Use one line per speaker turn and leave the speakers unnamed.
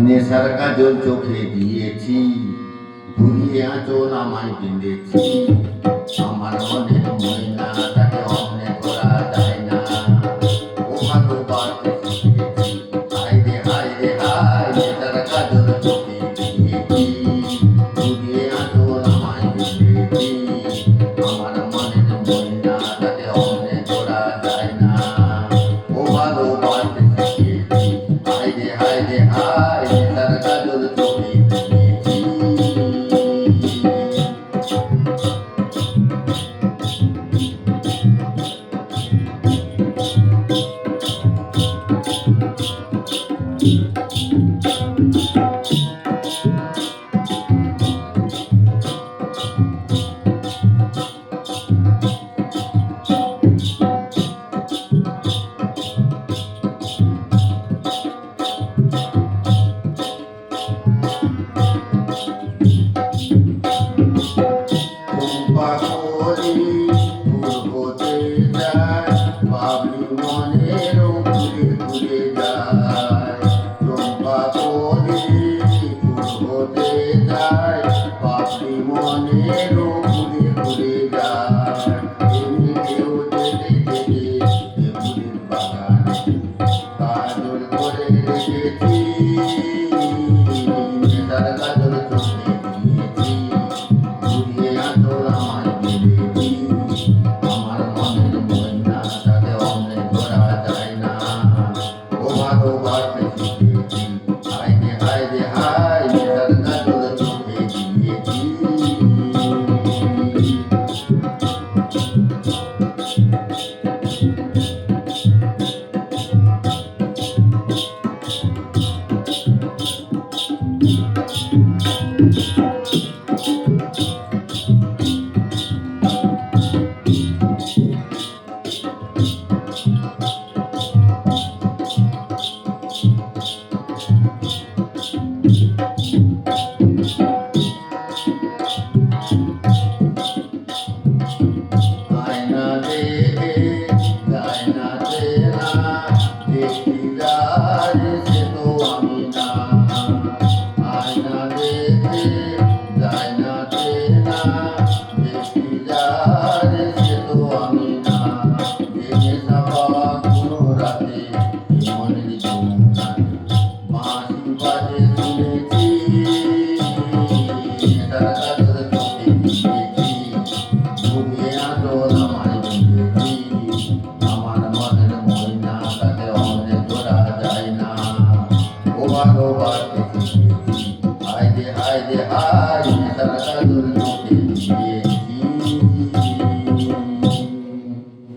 নেশার কাজল চোখে দিয়েছি, ঘুরিয়ে আঁচল আমায় বেঁধেছি। আমার মনের ময়না তাকে অমনে করা যায় না। ও ভালোবাসতে শিখেছি, হায় রে হায় রে হায়। নেশার কাজল চোখে দিয়েছি, ঘুরিয়ে আঁচল আমায় বেঁধেছি। আমার মনের ময়না তাকে অমনে করা যায় না। ও ভালোবাসতে শিখেছি, হায় রে হায় রে হায়। নেশার কাজল চোখে দিয়েছি। চম্পা কলি ফুল হতে যায়, বাবলি মনের ঘুরে ঘুরে যায়। চম্পা কলি ফুল হতে যায়, বাবলি মনের ঘুরে ঘুরে যায়। এমনিতেও যেতে যেতে এ ফুলের বাগানে কাজল করে রেখেছি। তার কাজল চোখে দিয়েছি, ঘুরিয়ে আঁচল আমায় বেঁধেছি। আমার মনের ময়না তাকে অমনে করা যায় না। ও ভালোবাসতে শিখেছি, হায় রে হায় রে হায়। তার কাজল চোখে দিয়েছি। আয়না দেখে যায় না চেনা, দেখি যার সে তো আমি না। আয়না দেখে যায় না চেনা, দেখি যার সে তো আমি না। দেখে সাবা কোনো রাতে মনের যমুনাতে বাঁশি বাজে শুনেছি। তার কাজল চোখে দিয়েছি, ঘুরিয়ে আঁচল আমায় বেঁধেছি। আমার মনের ময়না তাকে অমনে করা যায় না। ও ভালোবাসতে শিখেছি, হায় রে হায় রে হায়। তার কাজল চোখে দিয়েছি।